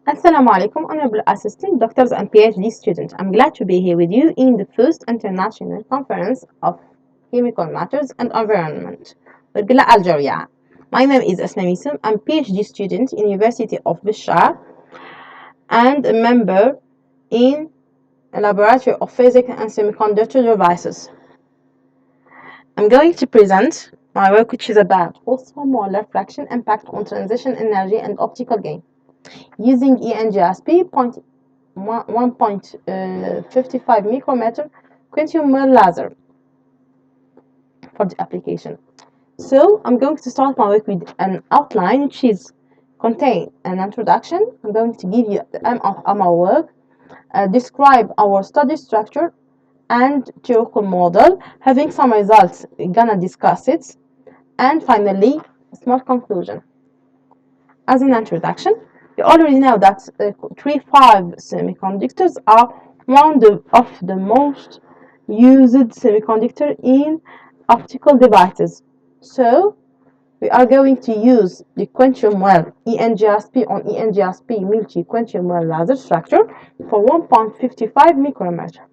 Assalamu alaikum, honorable assistant, doctors and PhD students. I'm glad to be here with you in the first international conference of chemical matters and environment, ALGERIA. My name is Asma Missoum. I'm PhD student in University of Bishar and a member in a laboratory of physics and semiconductor devices. I'm going to present my work, which is about phosphomolar fraction impact on transition energy and optical gain using ENGSP 1.55 micrometer quantum laser for the application. So I'm going to start my work with an outline which is contain an introduction. I'm going to give you the aim of our work, describe our study structure and theoretical model, having some results, we're gonna discuss it, and finally a small conclusion. As an introduction, you already know that 3-5 semiconductors are one of the most used semiconductor in optical devices. So we are going to use the quantum well ENGSP on ENGSP multi-quantum well laser structure for 1.55 micrometer.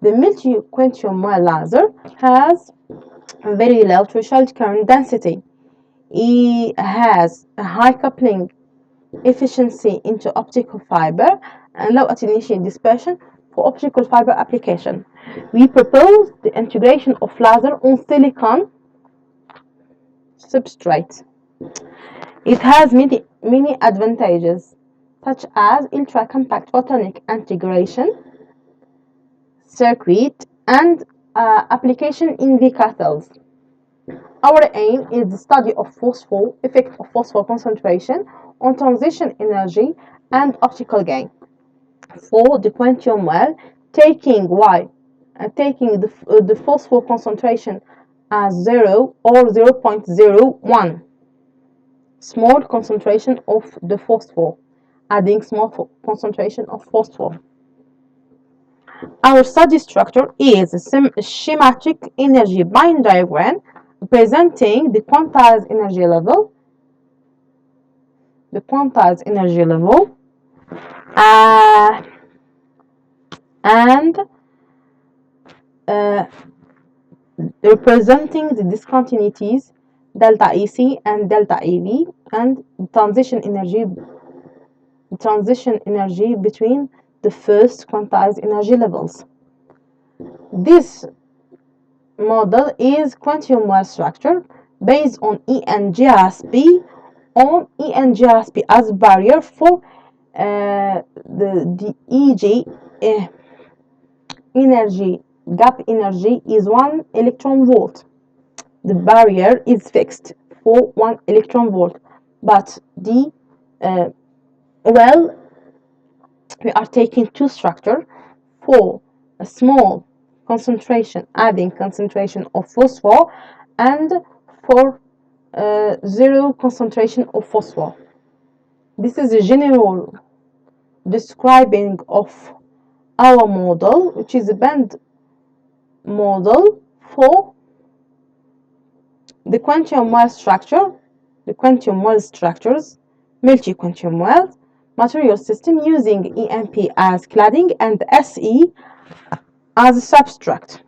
The multi-quantum well laser has a very low threshold current density. It has a high coupling efficiency into optical fiber and low attenuation dispersion for optical fiber application. We propose the integration of laser on silicon substrate. It has many advantages, such as ultra-compact photonic integration, circuit, and application in the cathodes. Our aim is the study of effect of phosphor concentration on transition energy and optical gain. For the quantum well, taking the phosphor concentration as 0 or 0.01, small concentration of the phosphor, adding small concentration of phosphor. Our study structure is a schematic energy band diagram presenting the quantized energy level, and representing the discontinuities delta EC and delta EV and transition energy between the first quantized energy levels. This model is quantum well structure based on ENGSP as barrier for the EG energy gap energy is 1 electron volt. The barrier is fixed for 1 electron volt, but the we are taking two structure for a small concentration, adding concentration of phosphor, and for zero concentration of phosphor. This is a general describing of our model, which is a band model for the quantum well structure, multi-quantum well material system using EMP as cladding and SE as a substrate.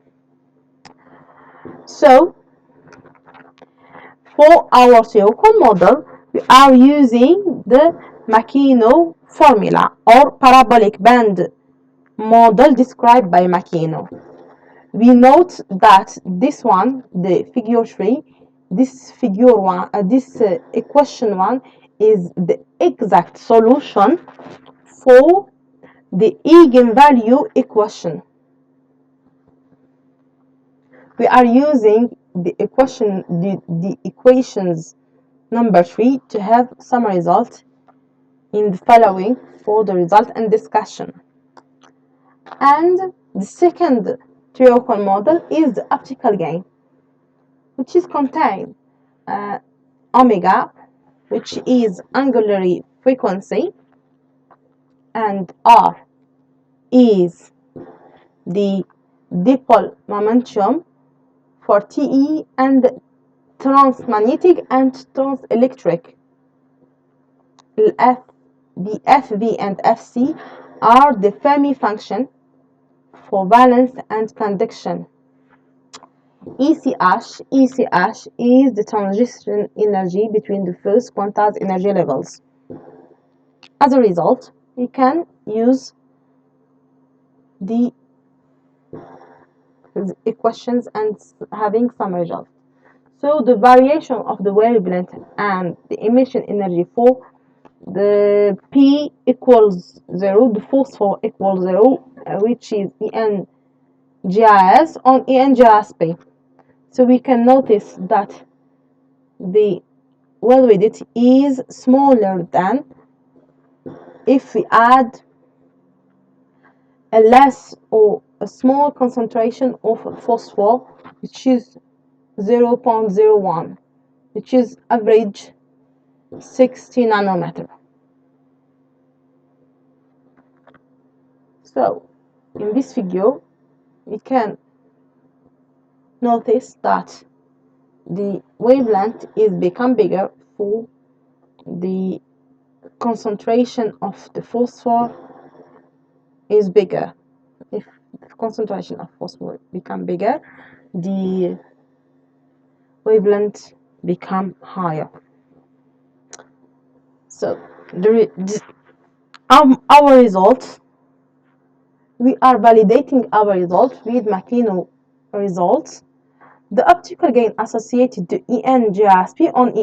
So, for our theoretical model, we are using the Makino formula or parabolic band model described by Makino. We note that this one, the figure 3, this equation 1 is the exact solution for the eigenvalue equation. We are using the equations number 3 to have some result in the following for the result and discussion. And the second theoretical model is the optical gain, which is contained omega, which is angular frequency, and r is the dipole momentum for TE and transmagnetic and transelectric. F the FV and FC are the Fermi function for valence and conduction. ECH is the transition energy between the first quantized energy levels. As a result, we can use the equations and having some results. So the variation of the wavelength and the emission energy for the P equals 0, the phosphor equals 0, which is ENGIS on ENGISP. So we can notice that the wavelength is smaller than if we add a less or a small concentration of phosphor, which is 0.01, which is average 60 nanometer. So in this figure we can notice that the wavelength is become bigger for the concentration of the phosphor is bigger. If the concentration of phosphor become bigger, the wavelength become higher. So our result, we are validating our result with Makino results. The optical gain associated to ENGISP on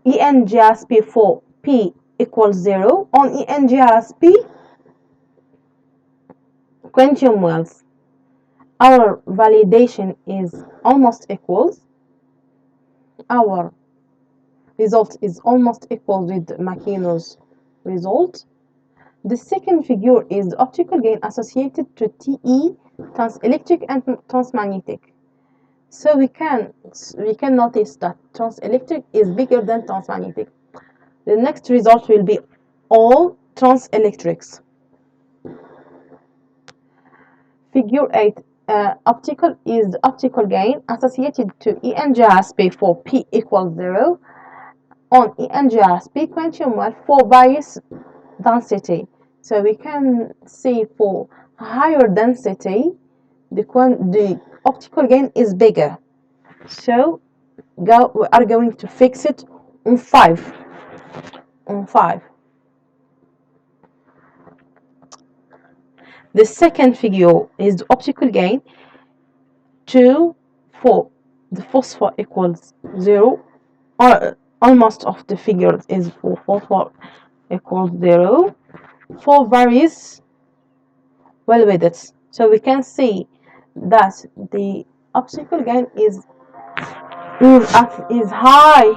ENGISP for P equals 0 on ENGISP quantum wells. Our validation is almost equals. Our result is almost equal with Makino's result. The second figure is the optical gain associated to TE, transelectric and transmagnetic. So we can notice that transelectric is bigger than transmagnetic. The next result will be all transelectrics. Figure 8, optical is the optical gain associated to ENGISP for P equals 0 on ENGISP quantum well for various density. So we can see for higher density the optical gain is bigger. So we are going to fix it on 5. The second figure is the optical gain 2 for the phosphor equals 0, or almost of the figures is for phosphor equals 0 for various wavelengths. So we can see that the optical gain is high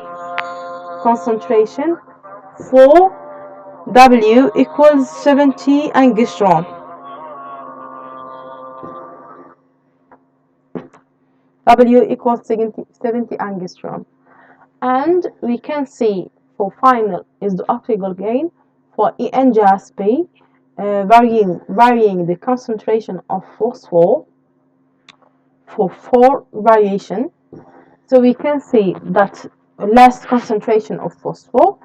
concentration for W equals 70 angstrom. W equals 70 angstrom. And we can see for final is the optical gain for ENGISP, varying the concentration of phosphor for 4 variation. So we can see that less concentration of phosphor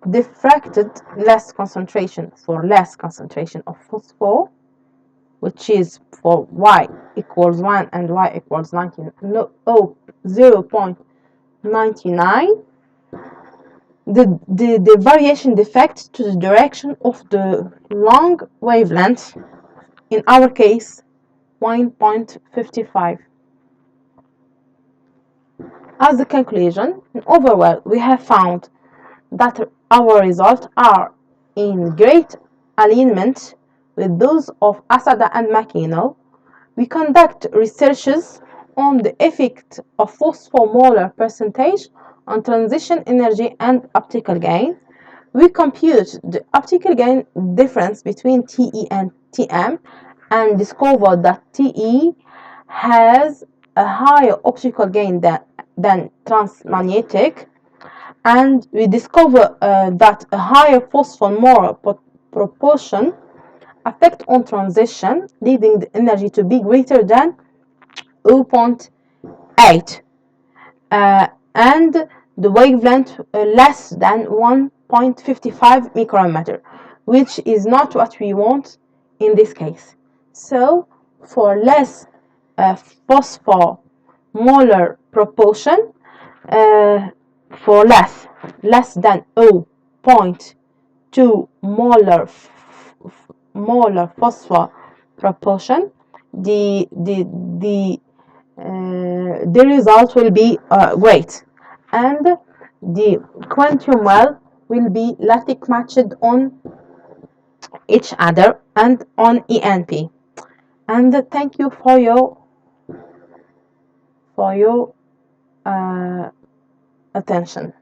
diffracted less concentration of phosphor, which is for y equals 1 and y equals 0.99. The variation defect to the direction of the long wavelength, in our case 1.55. As a conclusion, overall we have found that our results are in great alignment with those of Asada and Makino. We conduct researches on the effect of phosphomolar percentage on transition energy and optical gain. We compute the optical gain difference between TE and TM and discover that TE has a higher optical gain than transmagnetic, and we discover that a higher phosphomolar proportion affect on transition, leading the energy to be greater than 0.8, and the wavelength less than 1.55 micrometer, which is not what we want in this case. So for less phosphor molar proportion, for less than 0.2 molar phosphor proportion, the result will be great, and the quantum well will be lattice matched on each other and on ENP. And thank you for your attention.